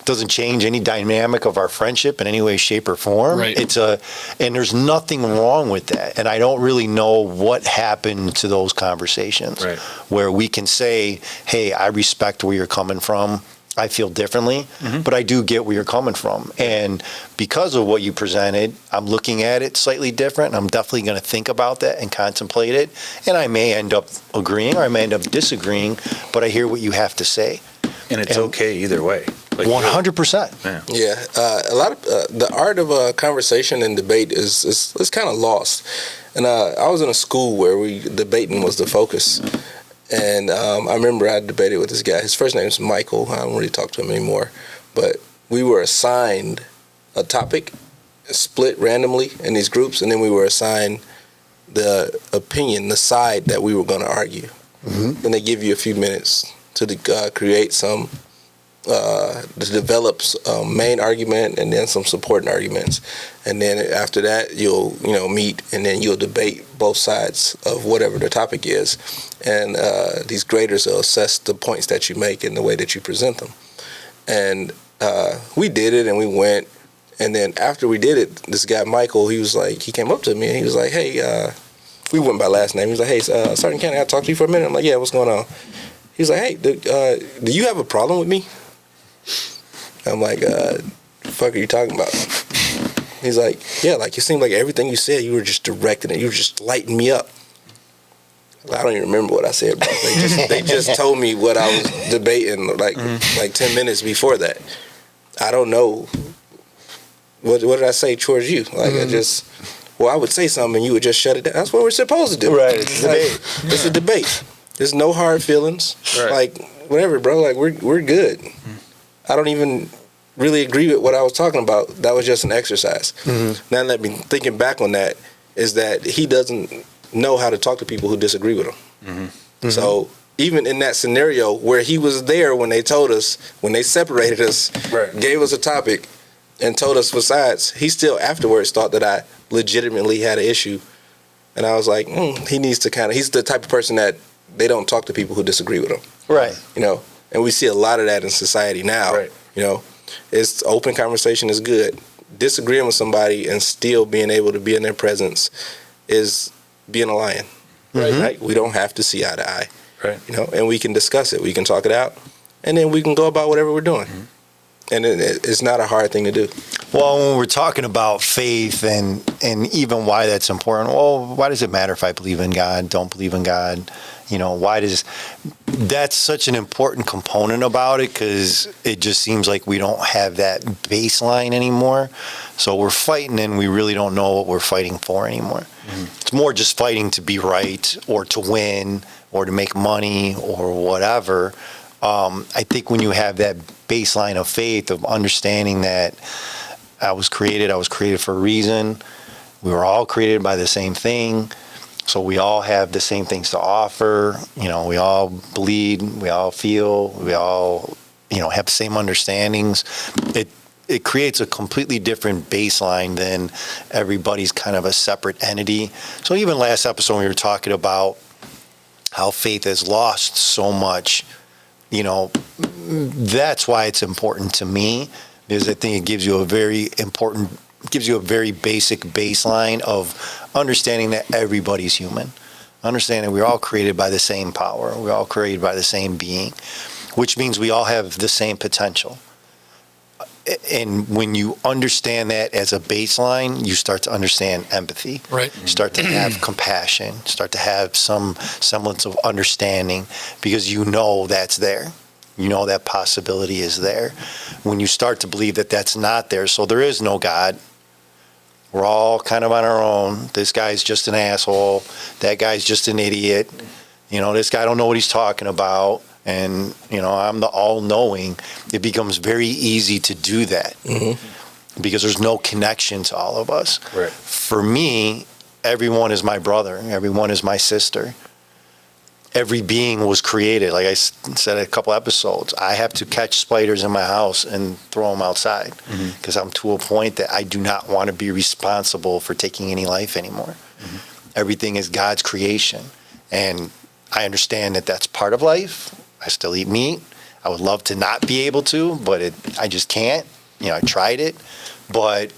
Doesn't change any dynamic of our friendship in any way, shape, or form. Right. And there's nothing wrong with that. And I don't really know what happened to those conversations where we can say, hey, I respect where you're coming from. I feel differently, but I do get where you're coming from. And because of what you presented, I'm looking at it slightly different. I'm definitely going to think about that and contemplate it. And I may end up agreeing or I may end up disagreeing, but I hear what you have to say. And it's okay either way. Like, 100%. Yeah, a lot of the art of conversation and debate is kind of lost. And I was in a school where debating was the focus. And I remember I debated with this guy. His first name is Michael. I don't really talk to him anymore. But we were assigned a topic, split randomly in these groups, and then we were assigned the opinion, the side that we were going to argue. Then they give you a few minutes to create some, to develop a main argument and then some supporting arguments. And then after that, you'll meet and then you'll debate both sides of whatever the topic is. And these graders will assess the points that you make and the way that you present them. And we did it and we went. And then after we did it, this guy, Michael, he came up to me and he was like, hey, we went by last name. He was like, hey, Sergeant County, I talk to you for a minute. I'm like, yeah, what's going on? He was like, hey, do you have a problem with me? I'm like, the fuck are you talking about? He's like, yeah, like it seemed like everything you said, you were just directing it. You were just lighting me up. I don't even remember what I said, bro. They just told me what I was debating like 10 minutes before that. I don't know. What did I say towards you? Like I would say something and you would just shut it down. That's what we're supposed to do. Right. It's a debate. It's a debate. There's no hard feelings. Right. Like whatever, bro. Like we're good. I don't even really agree with what I was talking about. That was just an exercise. Now that me thinking back on that is that he doesn't know how to talk to people who disagree with him. So even in that scenario where he was there when they told us, when they separated us, gave us a topic and told us for sides, he still afterwards thought that I legitimately had an issue. And I was like, he needs to he's the type of person that they don't talk to people who disagree with him. Right. And we see a lot of that in society now. Right. It's open conversation is good. Disagreeing with somebody and still being able to be in their presence is being a lion. Right? We don't have to see eye to eye. Right. And we can discuss it. We can talk it out. And then we can go about whatever we're doing. And it's not a hard thing to do. Well, when we're talking about faith and even why that's important, why does it matter if I believe in God, don't believe in God? That's such an important component about it because it just seems like we don't have that baseline anymore. So we're fighting and we really don't know what we're fighting for anymore. It's more just fighting to be right or to win or to make money or whatever. I think when you have that baseline of faith, of understanding that I was created for a reason. We were all created by the same thing. So we all have the same things to offer. We all bleed, we all feel, we all, have the same understandings. It creates a completely different baseline than everybody's kind of a separate entity. So even last episode we were talking about how faith has lost so much. That's why it's important to me, because I think it gives you a very basic baseline of understanding that everybody's human. Understanding we're all created by the same power. We're all created by the same being, which means we all have the same potential. And when you understand that as a baseline, you start to understand empathy. Right. You start to have compassion, start to have some semblance of understanding because that's there. That possibility is there. When you start to believe that that's not there, so there is no God, we're all kind of on our own. This guy's just an asshole. That guy's just an idiot. This guy don't know what he's talking about. And, I'm the all-knowing. It becomes very easy to do that because there's no connection to all of us. Right. For me, everyone is my brother. Everyone is my sister. Every being was created. Like I said a couple episodes, I have to catch spiders in my house and throw them outside because I'm to a point that I do not want to be responsible for taking any life anymore. Everything is God's creation. And I understand that that's part of life. I still eat meat. I would love to not be able to, but I just can't. I tried it. But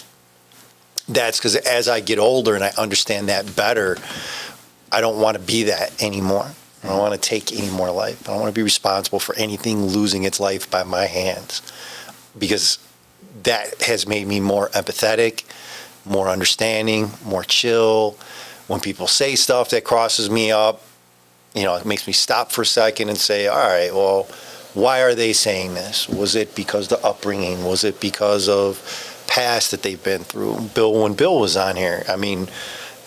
that's because as I get older and I understand that better, I don't want to be that anymore. I don't want to take any more life. I don't want to be responsible for anything losing its life by my hands, because that has made me more empathetic, more understanding, more chill. When people say stuff that crosses me up, it makes me stop for a second and say, all right, well, why are they saying this? Was it because of the upbringing? Was it because of past that they've been through? When Bill was on here, I mean,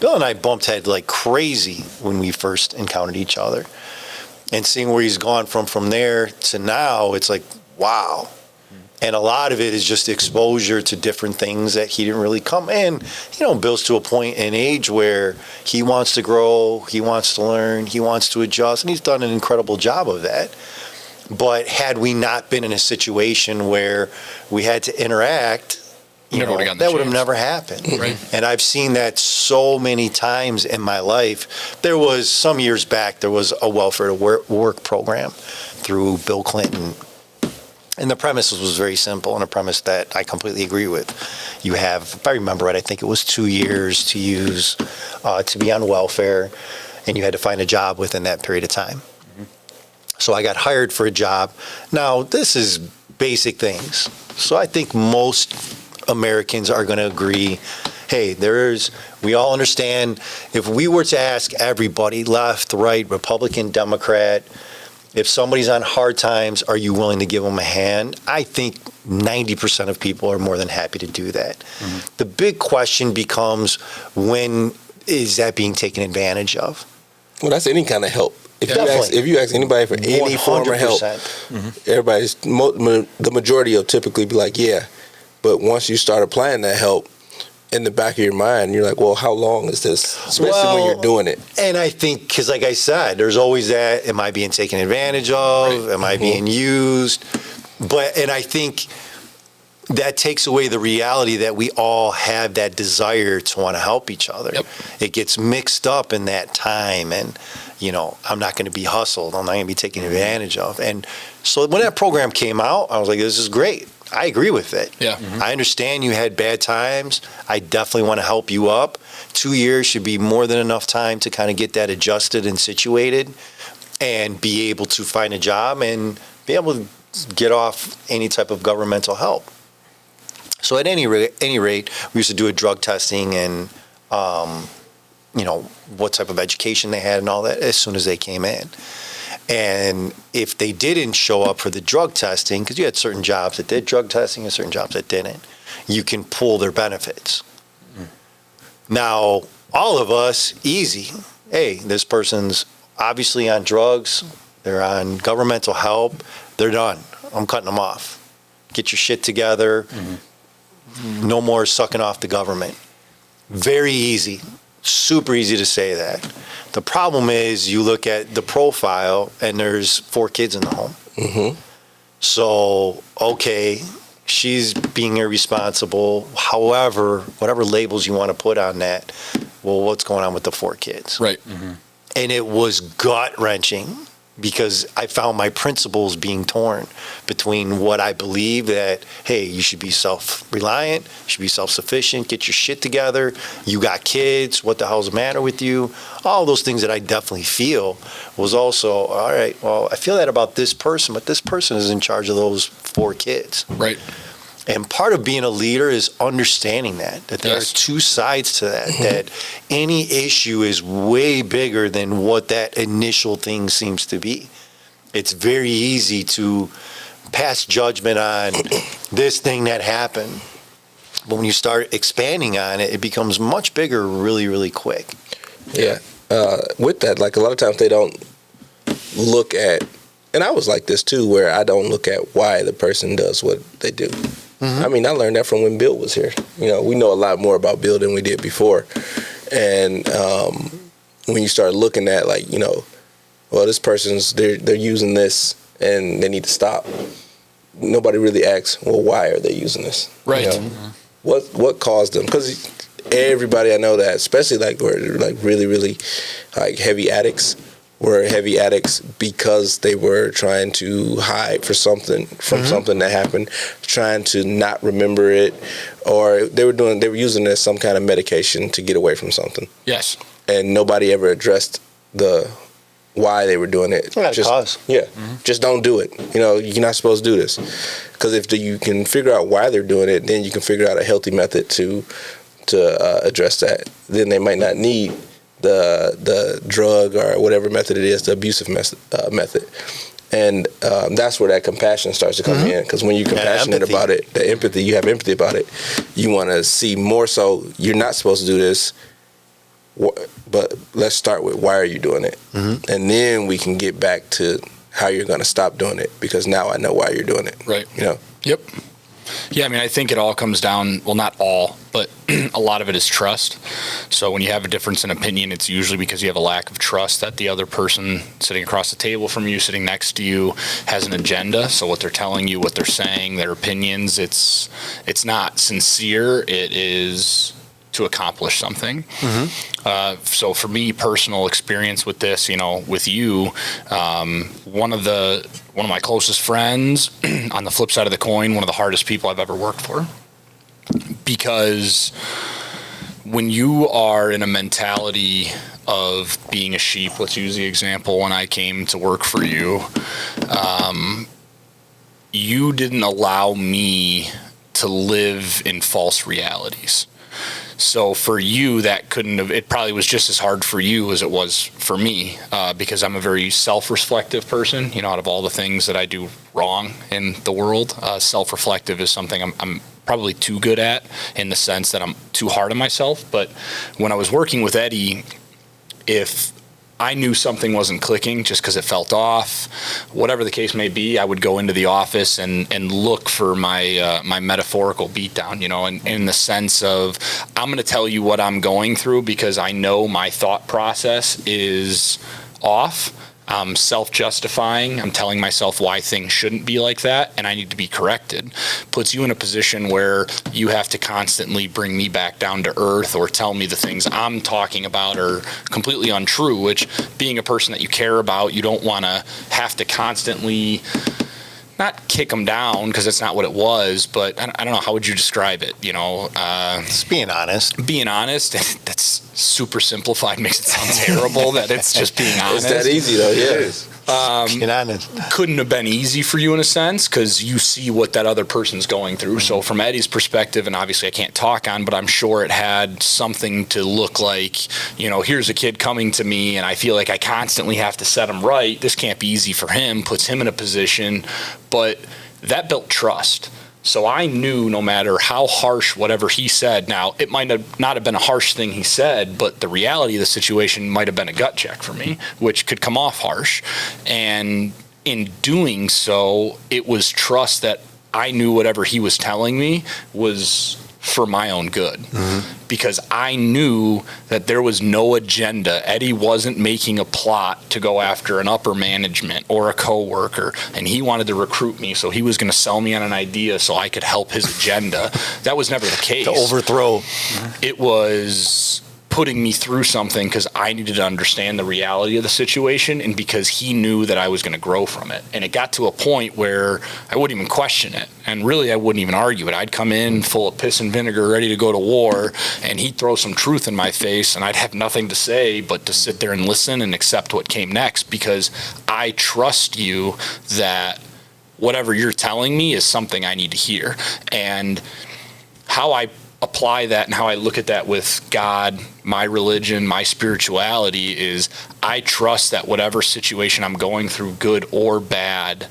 Bill and I bumped head like crazy when we first encountered each other. And seeing where he's gone from there to now, it's like, wow. And a lot of it is just exposure to different things that he didn't really come in. Bill's to a point in age where he wants to grow, he wants to learn, he wants to adjust, and he's done an incredible job of that. But had we not been in a situation where we had to interact, that would have never happened. Right. And I've seen that so many times in my life. There was some years back, there was a welfare to work program through Bill Clinton. And the premise was very simple, and a premise that I completely agree with. You have, if I remember right, I think it was 2 years to use to be on welfare, and you had to find a job within that period of time. Mm-hmm. So I got hired for a job. Now, this is basic things. So I think most Americans are going to agree, hey, we all understand, if we were to ask everybody, left, right, Republican, Democrat, if somebody's on hard times, are you willing to give them a hand? I think 90% of people are more than happy to do that. Mm-hmm. The big question becomes, when is that being taken advantage of? Well, that's any kind of help. If you ask anybody for any 100%. form of help, the majority will typically be like, yeah. But once you start applying that help, in the back of your mind, you're like, well, how long is this? Especially when you're doing it. And I think, because like I said, there's always that, am I being taken advantage of? Right. Am I being used? And I think that takes away the reality that we all have that desire to want to help each other. Yep. It gets mixed up in that time, and, I'm not going to be hustled. I'm not going to be taken advantage of. And so when that program came out, I was like, this is great. I agree with it. Yeah. Mm-hmm. I understand you had bad times. I definitely want to help you up. 2 years should be more than enough time to kind of get that adjusted and situated and be able to find a job and be able to get off any type of governmental help. So at any rate, we used to do a drug testing and, what type of education they had and all that as soon as they came in. And if they didn't show up for the drug testing, because you had certain jobs that did drug testing and certain jobs that didn't, you can pull their benefits. Now, all of us, easy. Hey, this person's obviously on drugs. They're on governmental help. They're done. I'm cutting them off. Get your shit together. Mm-hmm. No more sucking off the government. Very easy. Super easy to say that. The problem is you look at the profile and there's 4 kids in the home. Mm-hmm. So, okay, she's being irresponsible. However, whatever labels you want to put on that, well, what's going on with the 4 kids? Right. Mm-hmm. And it was gut-wrenching because I found my principles being torn between what I believe that, hey, you should be self-reliant, you should be self-sufficient, get your shit together, you got kids, what the hell's the matter with you? All those things that I definitely feel was also, all right, well, I feel that about this person, but this person is in charge of those 4 kids. Right. And part of being a leader is understanding that there are 2 sides to that, that any issue is way bigger than what that initial thing seems to be. It's very easy to pass judgment on this thing that happened. But when you start expanding on it, it becomes much bigger really, really quick. Yeah. With that, like a lot of times they don't look at, and I was like this too, where I don't look at why the person does what they do. Mm-hmm. I mean, I learned that from when Bill was here. We know a lot more about Bill than we did before. And when you start looking at well, this person's, they're using this and they need to stop. Nobody really asks, well, why are they using this? Right. Mm-hmm. What caused them? Because everybody I know that, especially were really, really heavy addicts, were heavy addicts because they were trying to hide from something that happened, trying to not remember it, or they were using it as some kind of medication to get away from something. Yes. And nobody ever addressed why they were doing it. Just cause. Yeah, just don't do it. You're not supposed to do this. Because if you can figure out why they're doing it, then you can figure out a healthy method to address that. Then they might not need the drug or whatever method it is, the abusive method. And that's where that compassion starts to come in. Because when you're compassionate about it, the empathy, you have empathy about it, you want to see more so, you're not supposed to do this, but let's start with why are you doing it? And then we can get back to how you're going to stop doing it, because now I know why you're doing it. Right. Yep. Yeah, I mean, I think it all comes down, well, not all, but a lot of it is trust. So when you have a difference in opinion, it's usually because you have a lack of trust that the other person sitting across the table from you, sitting next to you, has an agenda. So what they're telling you, what they're saying, their opinions, it's not sincere. It is to accomplish something. So for me, personal experience with this, with you, one of my closest friends, on the flip side of the coin, one of the hardest people I've ever worked for. Because when you are in a mentality of being a sheep, let's use the example when I came to work for you, you didn't allow me to live in false realities. So for you, it probably was just as hard for you as it was for me, because I'm a very self-reflective person. Out of all the things that I do wrong in the world, self-reflective is something I'm probably too good at, in the sense that I'm too hard on myself. But when I was working with Eddy, if I knew something wasn't clicking just because it felt off, whatever the case may be, I would go into the office and look for my my metaphorical beatdown, and in the sense of, I'm going to tell you what I'm going through because I know my thought process is off. I'm self-justifying. I'm telling myself why things shouldn't be like that, and I need to be corrected. Puts you in a position where you have to constantly bring me back down to earth, or tell me the things I'm talking about are completely untrue, which, being a person that you care about, you don't want to have to constantly, not kick them down, because that's not what it was, but I don't know, how would you describe it? Just being honest. Being honest, that's super simplified, makes it sound terrible that it's just being honest. It's that easy though, yeah. Being honest. Couldn't have been easy for you in a sense, because you see what that other person's going through. So from Eddy's perspective, and obviously I can't talk on, but I'm sure it had something to look like, here's a kid coming to me and I feel like I constantly have to set him right. This can't be easy for him, puts him in a position, but that built trust. So I knew no matter how harsh whatever he said, now it might not have been a harsh thing he said, but the reality of the situation might have been a gut check for me, which could come off harsh. And in doing so, it was trust that I knew whatever he was telling me was for my own good, because I knew that there was no agenda. Eddy wasn't making a plot to go after an upper management or a coworker, and he wanted to recruit me, so he was going to sell me on an idea so I could help his agenda. That was never the case. To overthrow. It was putting me through something because I needed to understand the reality of the situation, and because he knew that I was going to grow from it. And it got to a point where I wouldn't even question it, and really I wouldn't even argue it. I'd come in full of piss and vinegar, ready to go to war, and he'd throw some truth in my face, and I'd have nothing to say but to sit there and listen and accept what came next, because I trust you that whatever you're telling me is something I need to hear. And how I apply that and how I look at that with God, my religion, my spirituality, is I trust that whatever situation I'm going through, good or bad,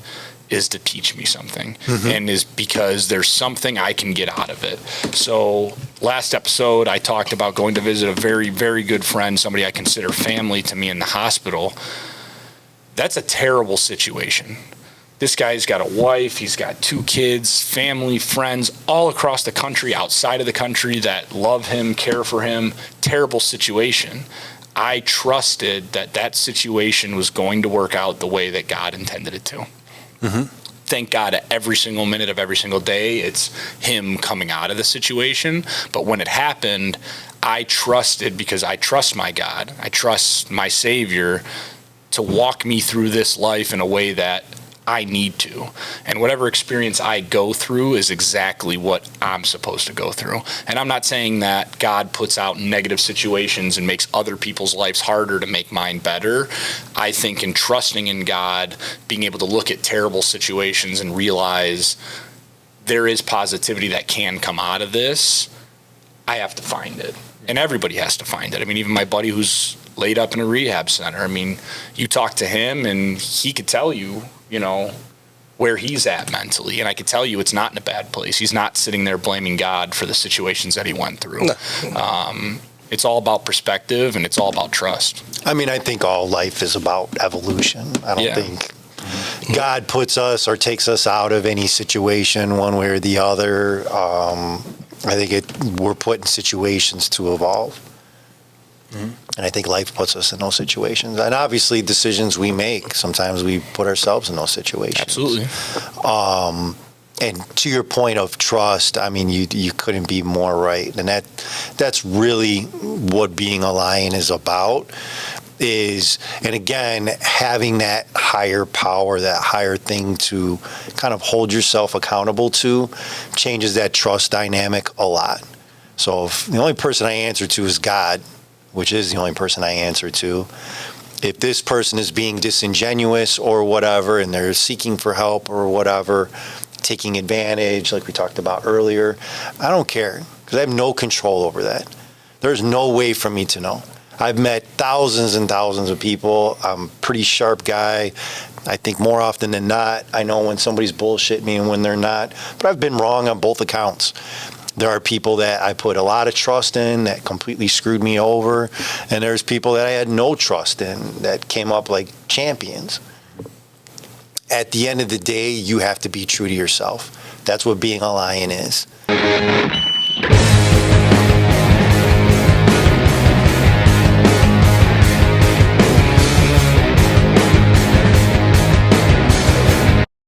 is to teach me something, and is because there's something I can get out of it. So last episode, I talked about going to visit a very, very good friend, somebody I consider family to me, in the hospital. That's a terrible situation. This guy's got a wife, he's got 2 kids, family, friends all across the country, outside of the country, that love him, care for him. Terrible situation. I trusted that that situation was going to work out the way that God intended it to. Thank God at every single minute of every single day, it's him coming out of the situation. But when it happened, I trusted, because I trust my God, I trust my Savior to walk me through this life in a way that I need to. And whatever experience I go through is exactly what I'm supposed to go through. And I'm not saying that God puts out negative situations and makes other people's lives harder to make mine better. I think in trusting in God, being able to look at terrible situations and realize there is positivity that can come out of this, I have to find it. And everybody has to find it. I mean, even my buddy who's laid up in a rehab center, I mean, you talk to him and he could tell you, you know, where he's at mentally. And I could tell you it's not in a bad place. He's not sitting there blaming God for the situations that he went through. No. It's all about perspective and it's all about trust. I mean, I think all life is about evolution. I don't think God puts us or takes us out of any situation one way or the other. I think we're put in situations to evolve. Mm-hmm. And I think life puts us in those situations. And obviously, decisions we make, sometimes we put ourselves in those situations. Absolutely. And to your point of trust, I mean, you couldn't be more right. And that's really what being a Lion is about. And again, having that higher power, that higher thing to kind of hold yourself accountable to, changes that trust dynamic a lot. So if the only person I answer to is God, which is the only person I answer to, if this person is being disingenuous or whatever, and they're seeking for help or whatever, taking advantage, like we talked about earlier, I don't care, because I have no control over that. There's no way for me to know. I've met thousands and thousands of people. I'm a pretty sharp guy. I think more often than not, I know when somebody's bullshitting me and when they're not. But I've been wrong on both accounts. There are people that I put a lot of trust in that completely screwed me over. And there's people that I had no trust in that came up like champions. At the end of the day, you have to be true to yourself. That's what being a Lion is.